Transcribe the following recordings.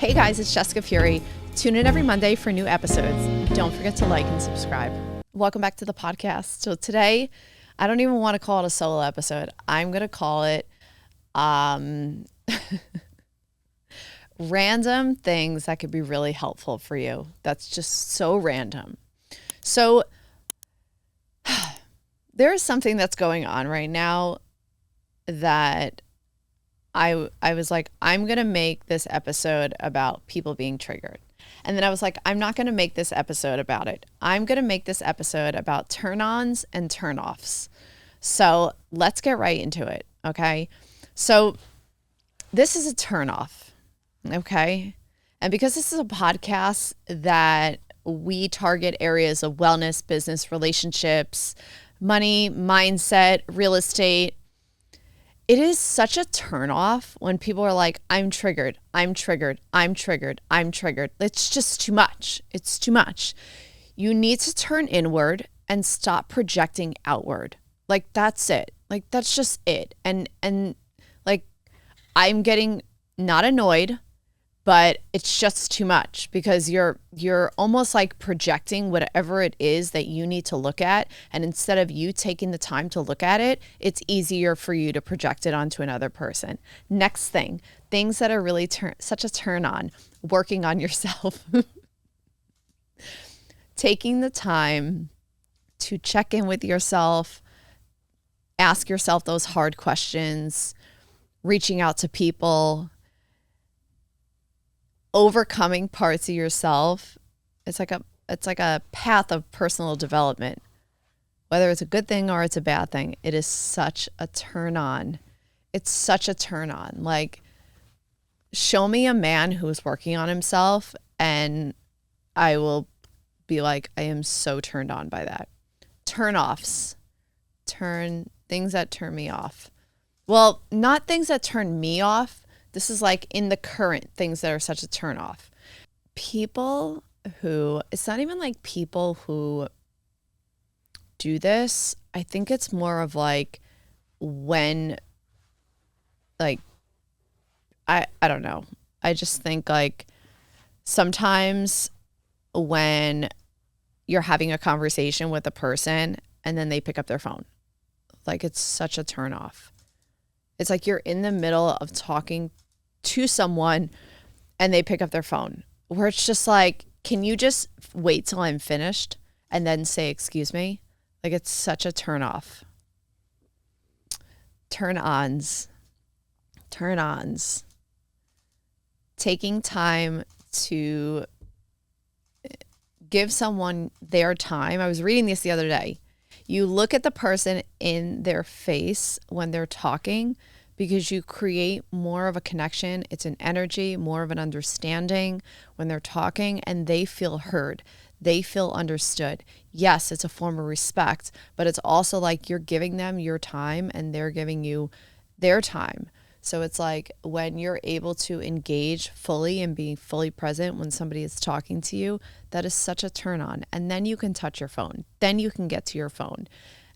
Hey guys, it's Jessica Fury. Tune in every Monday for new episodes. Don't forget to like and subscribe. Welcome back to the podcast. So today, I don't even want to call it a solo episode. I'm going to call it random things that could be really helpful for you. That's just so random. So there is something that's going on right now that I was like, I'm going to make this episode about people being triggered. And then I was like, I'm not going to make this episode about it. I'm going to make this episode about turn-ons and turn-offs. So let's get right into it. Okay. So this is a turn-off. Okay. And because this is a podcast that we target areas of wellness, business, relationships, money, mindset, real estate, it is such a turnoff when people are like, I'm triggered, I'm triggered, I'm triggered, I'm triggered. It's just too much. It's too much. You need to turn inward and stop projecting outward. Like, that's it. Like, that's just it. And like, I'm getting not annoyed, but it's just too much because you're almost like projecting whatever it is that you need to look at. And instead of you taking the time to look at it, it's easier for you to project it onto another person. Next thing, things that are really such a turn on, working on yourself. Taking the time to check in with yourself, ask yourself those hard questions, reaching out to people, overcoming parts of yourself. It's like a path of personal development. Whether it's a good thing or it's a bad thing, it is such a turn on. It's such a turn on. Like, show me a man who's working on himself and I will be like, I am so turned on by that. Turn-offs. Things that turn me off. Well, not things that turn me off. This is like in the current things that are such a turn off. People who, it's not even like people who do this. I think it's more of like when, like, I don't know. I just think like sometimes when you're having a conversation with a person and then they pick up their phone, like, it's such a turn off. It's like you're in the middle of talking to someone and they pick up their phone, where it's just like, can you just wait till I'm finished and then say, excuse me? Like, it's such a turn off. Turn-ons. Taking time to give someone their time. I was reading this the other day. You look at the person in their face when they're talking because you create more of a connection. It's an energy, more of an understanding when they're talking, and they feel heard. They feel understood. Yes, it's a form of respect, but it's also like you're giving them your time and they're giving you their time. So it's like when you're able to engage fully and be fully present when somebody is talking to you, that is such a turn on. And then you can touch your phone. Then you can get to your phone.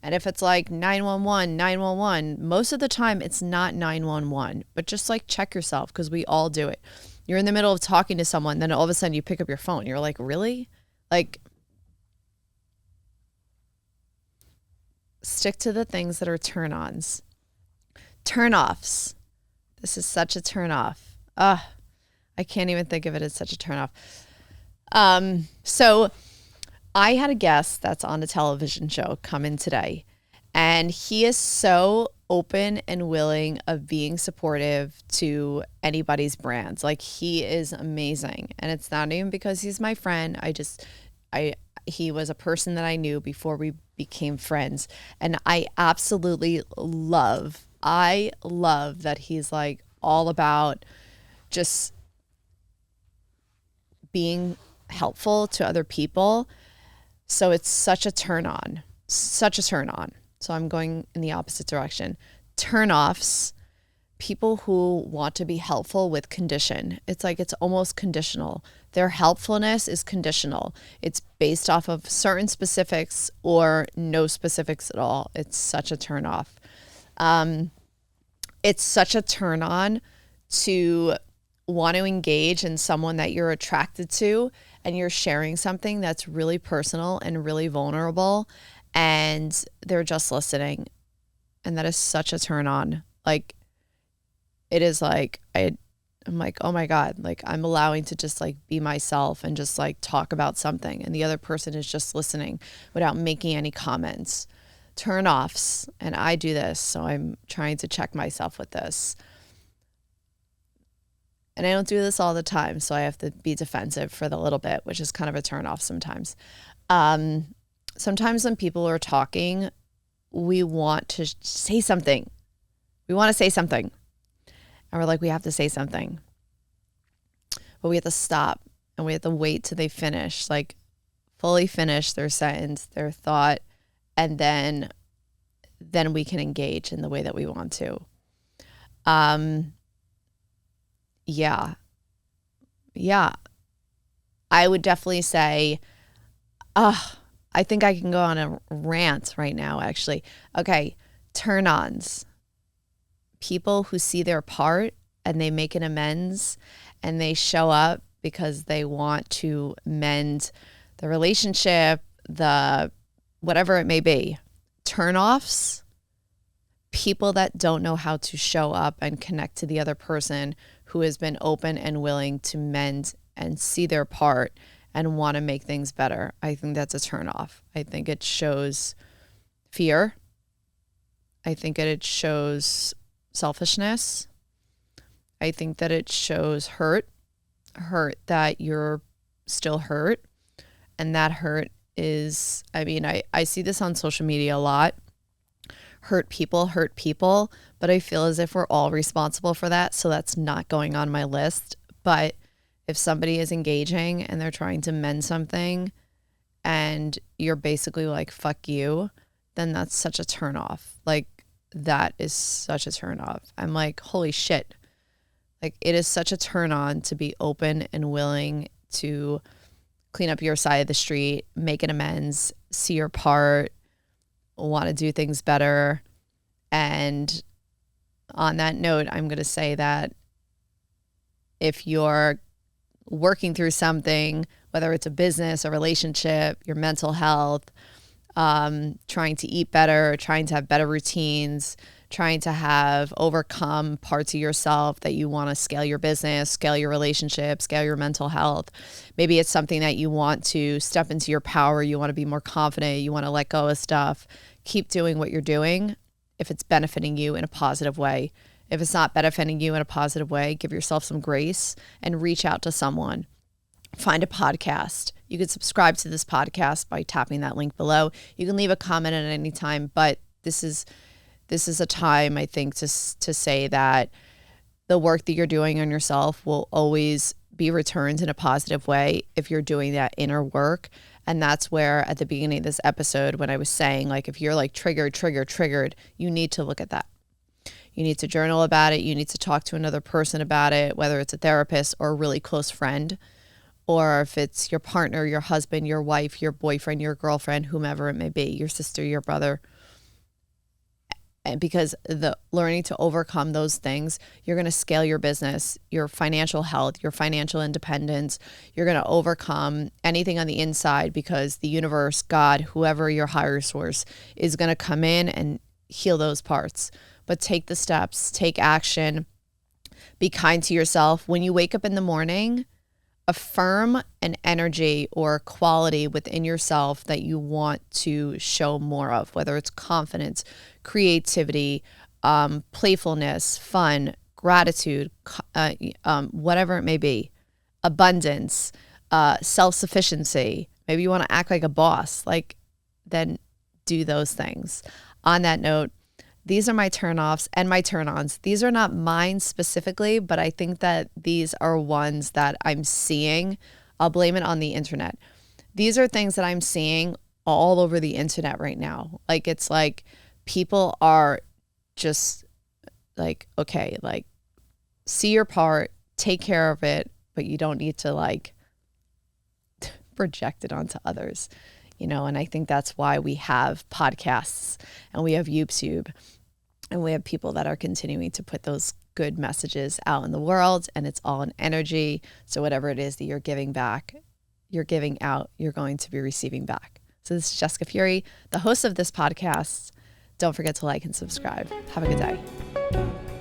And if it's like 911, most of the time it's not 911, but just like check yourself, because we all do it. You're in the middle of talking to someone, then all of a sudden you pick up your phone. You're like, really? Like, stick to the things that are turn-ons. Turn-offs. This is such a turn-off. I can't even think of it as such a turn-off. So I had a guest that's on a television show come in today, and he is so open and willing of being supportive to anybody's brands. Like, he is amazing. And it's not even because he's my friend. He was a person that I knew before we became friends. And I absolutely love that he's like all about just being helpful to other people. So it's such a turn on. So I'm going in the opposite direction. Turn-offs, people who want to be helpful with condition. It's like it's almost conditional. Their helpfulness is conditional. It's based off of certain specifics or no specifics at all. It's such a turn off. It's such a turn on to want to engage in someone that you're attracted to and you're sharing something that's really personal and really vulnerable and they're just listening. And that is such a turn on. Like, it is like, I'm like, oh my God, like I'm allowing to just like be myself and just like talk about something. And the other person is just listening without making any comments. Turn offs. And I do this. So I'm trying to check myself with this. And I don't do this all the time, so I have to be defensive for the little bit, which is kind of a turn off sometimes. Sometimes when people are talking, we want to say something. We want to say something. And we're like, we have to say something. But we have to stop and we have to wait till they finish, like fully finish their sentence, their thought, and then we can engage in the way that we want to. Yeah. I would definitely say, I think I can go on a rant right now, actually. Okay, turn-ons. People who see their part and they make an amends and they show up because they want to mend the relationship, whatever it may be. Turn-offs. People that don't know how to show up and connect to the other person who has been open and willing to mend and see their part and want to make things better. I think that's a turnoff. I think it shows fear. I think that it shows selfishness. I think that it shows hurt that you're still hurt. And that hurt is, I see this on social media a lot. Hurt people, but I feel as if we're all responsible for that. So that's not going on my list. But if somebody is engaging and they're trying to mend something and you're basically like, fuck you, then that's such a turn off. Like, that is such a turn off. I'm like, holy shit. Like, it is such a turn on to be open and willing to clean up your side of the street, make an amends, see your part, want to do things better. And on that note, I'm going to say that if you're working through something, whether it's a business, a relationship, your mental health, trying to eat better, trying to have better routines, trying to have overcome parts of yourself that you want to scale your business, scale your relationship, scale your mental health. Maybe it's something that you want to step into your power. You want to be more confident. You want to let go of stuff. Keep doing what you're doing if it's benefiting you in a positive way. If it's not benefiting you in a positive way, give yourself some grace and reach out to someone. Find a podcast. You can subscribe to this podcast by tapping that link below. You can leave a comment at any time, but this is a time, I think, to say that the work that you're doing on yourself will always be returned in a positive way if you're doing that inner work. And that's where at the beginning of this episode, when I was saying, like, if you're like triggered, you need to look at that. You need to journal about it. You need to talk to another person about it, whether it's a therapist or a really close friend, or if it's your partner, your husband, your wife, your boyfriend, your girlfriend, whomever it may be, your sister, your brother. And because the learning to overcome those things, you're going to scale your business, your financial health, your financial independence. You're going to overcome anything on the inside because the universe, God, whoever your higher source is going to come in and heal those parts. But take the steps, take action, be kind to yourself. When you wake up in the morning, affirm an energy or quality within yourself that you want to show more of, whether it's confidence, creativity, playfulness, fun, gratitude, whatever it may be, abundance, self-sufficiency. Maybe you want to act like a boss, then do those things. On that note, these are my turn-offs and my turn-ons. These are not mine specifically, but I think that these are ones that I'm seeing. I'll blame it on the internet. These are things that I'm seeing all over the internet right now. Like, it's like people are just like, okay, like, see your part, take care of it, but you don't need to like project it onto others. And I think that's why we have podcasts and we have YouTube and we have people that are continuing to put those good messages out in the world, and it's all an energy. So whatever it is that you're giving back, you're giving out, you're going to be receiving back. So this is Jessica Fury, the host of this podcast. Don't forget to like and subscribe. Have a good day.